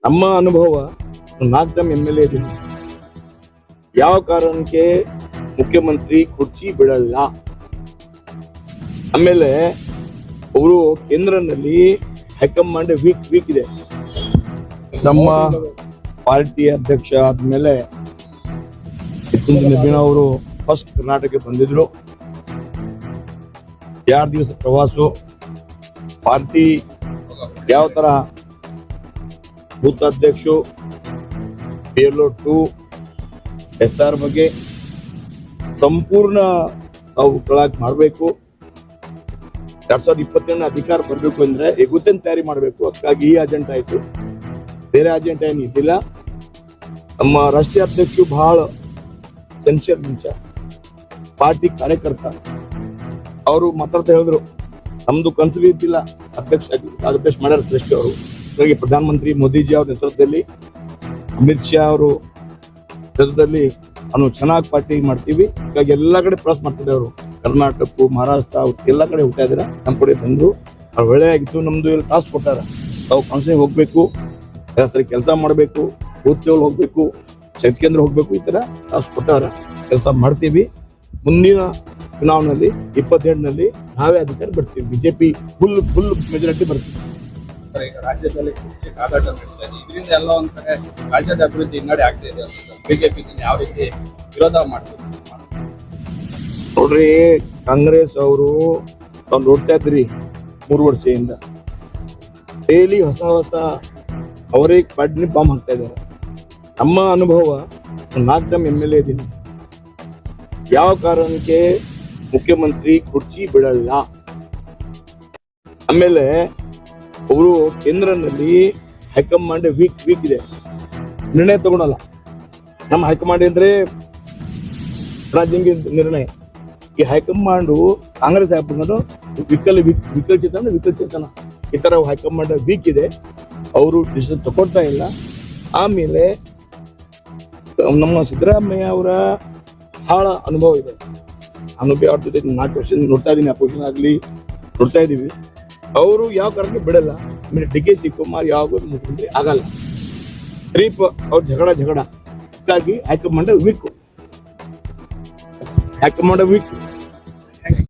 ನಮ್ಮ ಅನುಭವ 4 time MLA ಇದ್ದೀನಿ. ಯಾವ ಕಾರಣಕ್ಕೆ ಮುಖ್ಯಮಂತ್ರಿ ಕುರ್ಚಿ ಬಿಡಲ್ಲ. ಆಮೇಲೆ ಅವರು ಕೇಂದ್ರದಲ್ಲಿ ಹೈಕಮಾಂಡ್ ವೀಕ್ ಇದೆ. ನಮ್ಮ ಪಾರ್ಟಿ ಅಧ್ಯಕ್ಷ ಆದ್ಮೇಲೆ ನಬೀನ್ ಅವರು ಫಸ್ಟ್ ಕರ್ನಾಟಕಕ್ಕೆ ಬಂದಿದ್ರು. 2 ದಿವಸ ಪ್ರವಾಸ. ಪಾರ್ಟಿ ಯಾವ ತರ ಬೂತ್ ಅಧ್ಯಕ್ಷ PLO 2 SR ಬಗ್ಗೆ ಸಂಪೂರ್ಣ ನಾವು ಕೆಳಗೆ ಮಾಡಬೇಕು. 2027 ಅಧಿಕಾರ ಬರಬೇಕು ಅಂದ್ರೆ ಎಗುತ್ತೇನು ತಯಾರಿ ಮಾಡಬೇಕು. ಅದಕ್ಕಾಗಿ ಈ ಅಜೆಂಡಾ ಆಯ್ತು, ಬೇರೆ ಅಜೆಂಡಾ ಏನು ಇದ್ದಿಲ್ಲ. ನಮ್ಮ ರಾಷ್ಟ್ರೀಯ ಅಧ್ಯಕ್ಷರು ಬಹಳ ಸೆನ್ಸಿಯರ್ ಮನುಷ್ಯ, ಪಾರ್ಟಿ ಕಾರ್ಯಕರ್ತ. ಅವರು ಮಾತಾಡ್ತಾ ಹೇಳಿದ್ರು, ನಮ್ದು ಕನಸು ಇದ್ದಿಲ್ಲ ಅಧ್ಯಕ್ಷ ಮಾಡ್ಯಾರ ಶ್ರೇಷ್ಠ ಅವರು. ಹಾಗಾಗಿ ಪ್ರಧಾನಮಂತ್ರಿ ಮೋದಿಜಿ ಅವ್ರ ನೇತೃತ್ವದಲ್ಲಿ, ಅಮಿತ್ ಶಾ ಅವರು ನೇತೃತ್ವದಲ್ಲಿ ನಾವು ಚೆನ್ನಾಗಿ ಪಾರ್ಟಿ ಮಾಡ್ತೀವಿ. ಹಾಗಾಗಿ ಎಲ್ಲ ಕಡೆ ಪ್ರವಾಸ ಮಾಡ್ತಿದ್ದೆ ಅವರು. ಕರ್ನಾಟಕ, ಮಹಾರಾಷ್ಟ್ರ ಎಲ್ಲ ಕಡೆ ಹೋಗ್ತಾ ಇದ್ದಾರೆ. ನಮ್ಮ ಕಡೆ ಬಂದು ಅವ್ರು ಒಳ್ಳೆ ಆಗಿತ್ತು. ನಮ್ದು ಇಲ್ಲಿ ಟಾಸ್ಕ್ ಕೊಟ್ಟಾರ, ನಾವು ಕೌನ್ಸಿಲಿಂಗ್ ಹೋಗ್ಬೇಕು, ಸರಿ ಕೆಲಸ ಮಾಡಬೇಕು, ಬೂತ್ ಲೆವೆಲ್ ಹೋಗ್ಬೇಕು, ಶಕ್ತಿ ಕೇಂದ್ರ ಹೋಗ್ಬೇಕು. ಈ ತರ ಟಾಸ್ಕ್ ಕೊಟ್ಟಾರ, ಕೆಲಸ ಮಾಡ್ತೀವಿ. ಮುಂದಿನ ಚುನಾವಣೆಯಲ್ಲಿ 27ರಲ್ಲಿ ನಾವೇ ಅಧಿಕಾರ ಬರ್ತೀವಿ. ಬಿಜೆಪಿ ಫುಲ್ ಮೆಜಾರಿಟಿ ಬರ್ತೀವಿ. ಈಗ ರಾಜ್ಯದಲ್ಲಿ ಕಾದಾಟ ನಡೀತಾ ಇದೆ. ಇದರಿಂದ ಎಲ್ಲ ಒಂದ್ ಕಡೆ ರಾಜ್ಯದ ಅಭಿವೃದ್ಧಿ ಹಿನ್ನಡೆ ಆಗ್ತಾ ಇದೆ. ಬಿಜೆಪಿ ಯಾವ ರೀತಿ ವಿರೋಧ ಮಾಡ್ತಾರೆ ನೋಡ್ರಿ, ಕಾಂಗ್ರೆಸ್ ಅವರು ನಾವು ನೋಡ್ತಾ ಇದ್ರಿ 3 ವರ್ಷದಿಂದ ಡೈಲಿ ಹೊಸ ಅವರೇ ಪಾರ್ಟಿ ಬಾಂಬ್ ಹಾಕ್ತಾ ಇದ್ದಾರೆ. ನಮ್ಮ ಅನುಭವ 4 ಟೈಮ್ MLA ಇದ್ದೀನಿ. ಯಾವ ಕಾರಣಕ್ಕೆ ಮುಖ್ಯಮಂತ್ರಿ ಕುರ್ಚಿ ಬಿಡಲ್ಲ. ಆಮೇಲೆ ಅವರು ಕೇಂದ್ರದಲ್ಲಿ ಹೈಕಮಾಂಡ್ ವೀಕ್ ಇದೆ, ನಿರ್ಣಯ ತಗೊಳಲ್ಲ. ನಮ್ಮ ಹೈಕಮಾಂಡ್ ಅಂದ್ರೆ ರಾಜ್ಯಾಂಗ ನಿರ್ಣಯ. ಈ ಹೈಕಮಾಂಡ್ ಕಾಂಗ್ರೆಸ್ ಹಾಕೊಂಡು ವಿಕಲಚೇತನ ಈ ತರ ಹೈಕಮಾಂಡ್ ವೀಕ್ ಇದೆ. ಅವರು ಡಿಸಿಷನ್ ತಗೊಳ್ತಾ ಇಲ್ಲ. ಆಮೇಲೆ ನಮ್ಮ ಸಿದ್ದರಾಮಯ್ಯ ಅವರ ಬಹಳ ಅನುಭವ ಇದೆ. ಅನುಭವ ಅವ್ರ ಜೊತೆ 4 ವರ್ಷ ನೋಡ್ತಾ ಇದೀನಿ, ಅಪೋಸಿಷನ್ ಆಗ್ಲಿ ನೋಡ್ತಾ ಇದೀವಿ. ಅವರು ಯಾವ ಕಾರಣಕ್ಕೆ ಬಿಡಲ್ಲ. ಆಮೇಲೆ DK ಶಿವಕುಮಾರ್ ಯಾವ ಮುಖ್ಯಮಂತ್ರಿ ಆಗಲ್ಲ. ಅವ್ರ ಜಗಳ ಹೀಗಾಗಿ ಹೈಕಮಾಂಡ್ ವೀಕ್.